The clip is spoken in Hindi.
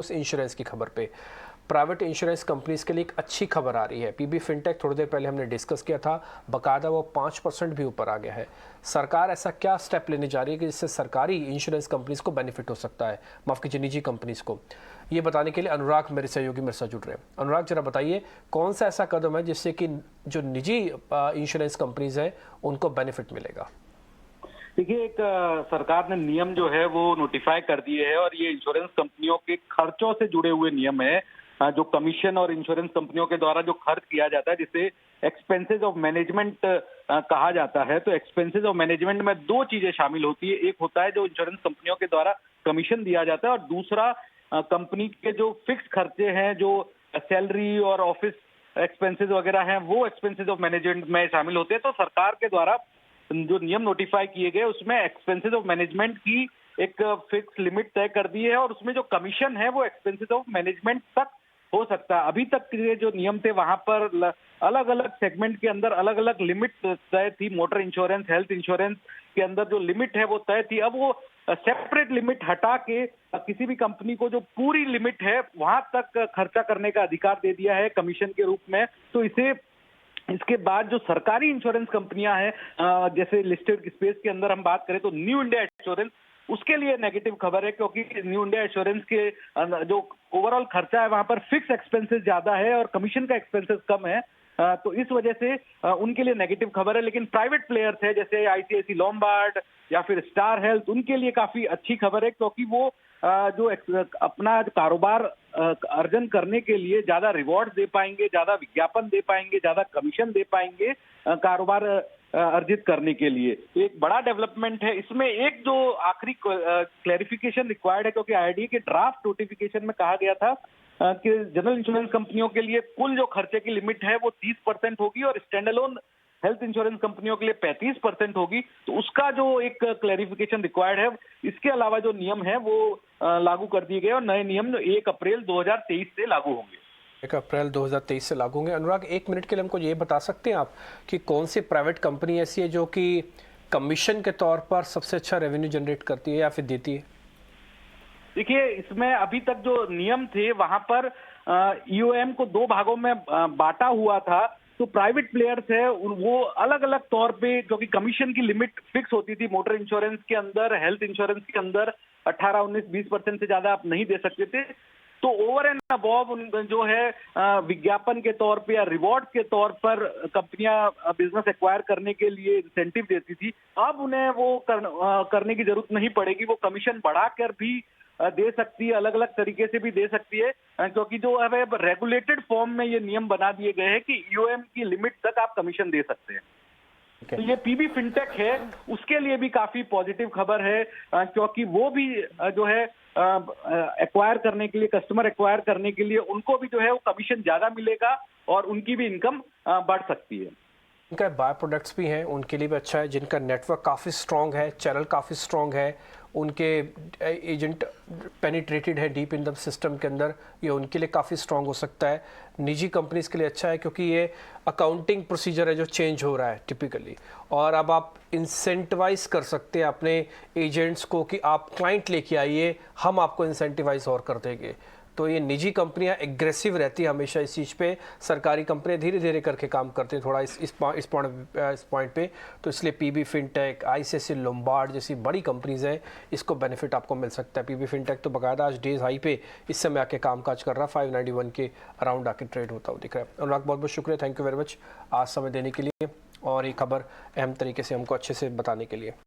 उस इंश्योरेंस की खबर पे प्राइवेट इंश्योरेंस कंपनीज के लिए एक अच्छी खबर आ रही है। पीबी फिनटेक थोड़ी देर पहले हमने डिस्कस किया था, बकायदा वो 5% भी ऊपर आ गया है। सरकार ऐसा क्या स्टेप लेने जा रही है कि जिससे सरकारी इंश्योरेंस कंपनीज को बेनिफिट हो सकता है, माफ़ कीजिए निजी कंपनीज को? ये बताने के लिए अनुराग मेरे सहयोगी मेरे साथ जुड़ रहे हैं। अनुराग, जरा बताइए कौन सा ऐसा कदम है जिससे कि जो निजी इंश्योरेंस कंपनीज हैं उनको बेनिफिट मिलेगा? देखिए, एक सरकार ने नियम जो है वो नोटिफाई कर दिए है और ये इंश्योरेंस कंपनियों के खर्चों से जुड़े हुए नियम है। जो कमीशन और इंश्योरेंस कंपनियों के द्वारा जो खर्च किया जाता है, जिसे एक्सपेंसेस ऑफ मैनेजमेंट कहा जाता है। तो एक्सपेंसेस ऑफ मैनेजमेंट में दो चीजें शामिल होती है। एक होता है जो इंश्योरेंस कंपनियों के द्वारा कमीशन दिया जाता है, और दूसरा कंपनी के जो फिक्स खर्चे हैं, जो सैलरी और ऑफिस एक्सपेंसेस वगैरह हैं, वो एक्सपेंसेस ऑफ मैनेजमेंट में शामिल होते हैं। तो सरकार के द्वारा जो नियम नोटिफाई किए गए उसमें एक्सपेंसेस ऑफ मैनेजमेंट की एक फिक्स लिमिट तय कर दी है, और उसमें जो कमीशन है वो एक्सपेंसेस ऑफ मैनेजमेंट तक हो सकता है। अभी तक के जो नियम थे वहां पर अलग अलग सेगमेंट के अंदर अलग अलग लिमिट तय थी। मोटर इंश्योरेंस, हेल्थ इंश्योरेंस के अंदर जो लिमिट है वो तय थी। अब वो सेपरेट लिमिट हटा के किसी भी कंपनी को जो पूरी लिमिट है वहां तक खर्चा करने का अधिकार दे दिया है कमीशन के रूप में। तो इसके बाद जो सरकारी इंश्योरेंस कंपनियां हैं, जैसे लिस्टेड स्पेस के अंदर हम बात करें तो न्यू इंडिया एश्योरेंस, उसके लिए नेगेटिव खबर है, क्योंकि न्यू इंडिया एश्योरेंस के जो ओवरऑल खर्चा है वहां पर फिक्स एक्सपेंसेस ज्यादा है और कमीशन का एक्सपेंसेस कम है। तो इस वजह से उनके लिए नेगेटिव खबर है। लेकिन प्राइवेट प्लेयर्स है जैसे आईसीआईसी लोम्बार्ड या फिर स्टार हेल्थ, उनके लिए काफी अच्छी खबर है, क्योंकि वो जो अपना कारोबार अर्जन करने के लिए ज्यादा रिवॉर्ड दे पाएंगे, ज्यादा विज्ञापन दे पाएंगे, ज्यादा कमीशन दे पाएंगे कारोबार अर्जित करने के लिए। तो एक बड़ा डेवलपमेंट है। इसमें एक जो आखिरी क्लैरिफिकेशन रिक्वायर्ड है, क्योंकि आईआरडीए के ड्राफ्ट नोटिफिकेशन में कहा गया था कि जनरल इंश्योरेंस कंपनियों के लिए कुल जो खर्चे की लिमिट है वो 30% होगी और स्टैंड अलोन हेल्थ इंश्योरेंस कंपनियों के लिए 35% होगी। तो उसका जो एक क्लैरिफिकेशन रिक्वायर्ड है, इसके अलावा जो नियम है वो लागू कर दिए गए और नए नियम 1 अप्रैल 2023 से लागू होंगे। 1 अप्रैल 2023 से लागू होंगे। अनुराग, 1 मिनट के लिए हमको ये बता सकते हैं आप कि कौन सी प्राइवेट कंपनी ऐसी है जो कि कमीशन के तौर पर सबसे अच्छा रेवेन्यू जनरेट करती है या फिर देती है? देखिए, इसमें अभी तक जो नियम थे वहां पर ईओएम को दो भागों में बांटा हुआ था। तो प्राइवेट प्लेयर्स है वो अलग अलग तौर पे, क्योंकि कमीशन की लिमिट फिक्स होती थी मोटर इंश्योरेंस के अंदर, हेल्थ इंश्योरेंस के अंदर 18, 19, 20% से ज्यादा आप नहीं दे सकते थे। तो ओवर एंड अबव जो है विज्ञापन के तौर पे या रिवॉर्ड के तौर पर कंपनियां बिजनेस एक्वायर करने के लिए इंसेंटिव देती थी। अब उन्हें वो करने की जरूरत नहीं पड़ेगी। वो कमीशन बढ़ाकर भी दे सकती है, अलग अलग तरीके से भी दे सकती है, क्योंकि जो अब रेगुलेटेड फॉर्म में ये नियम बना दिए गए हैं कि ईओएम की लिमिट तक आप कमीशन दे सकते हैं। तो ये पीबी फिनटेक है, उसके लिए भी काफी पॉजिटिव खबर है, क्योंकि वो भी जो है एक्वायर करने के लिए, कस्टमर एक्वायर करने के लिए उनको भी जो है वो कमीशन ज्यादा मिलेगा और उनकी भी इनकम बढ़ सकती है। इनका बाय प्रोडक्ट्स भी हैं, उनके लिए भी अच्छा है। जिनका नेटवर्क काफ़ी स्ट्रॉन्ग है, चैनल काफ़ी स्ट्रॉन्ग है, उनके एजेंट पेनिट्रेटेड है डीप इन द सिस्टम के अंदर, ये उनके लिए काफ़ी स्ट्रॉन्ग हो सकता है। निजी कंपनीज के लिए अच्छा है, क्योंकि ये अकाउंटिंग प्रोसीजर है जो चेंज हो रहा है टिपिकली, और अब आप इंसेंटिवाइज कर सकते हैं अपने एजेंट्स को कि आप क्लाइंट लेके आइए, हम आपको इंसेंटिवाइज और कर देंगे। तो ये निजी कंपनियां एग्रेसिव रहती है हमेशा इस चीज़ पे, सरकारी कंपनियां धीरे धीरे करके काम करते हैं थोड़ा इस पॉइंट पे। तो इसलिए पीबी फिनटेक, आईसीआईसी लोम्बार्ड जैसी बड़ी कंपनीज हैं, इसको बेनिफिट आपको मिल सकता है। पीबी फिनटेक तो बाकायदा आज डेज हाई पे इस समय आके कामकाज कर रहा है, 591 के अराउंड आके ट्रेड होता हुआ दिख रहा है। अनुराग, बहुत बहुत शुक्रिया, थैंक यू वेरी मच आज समय देने के लिए और ये खबर अहम तरीके से हमको अच्छे से बताने के लिए।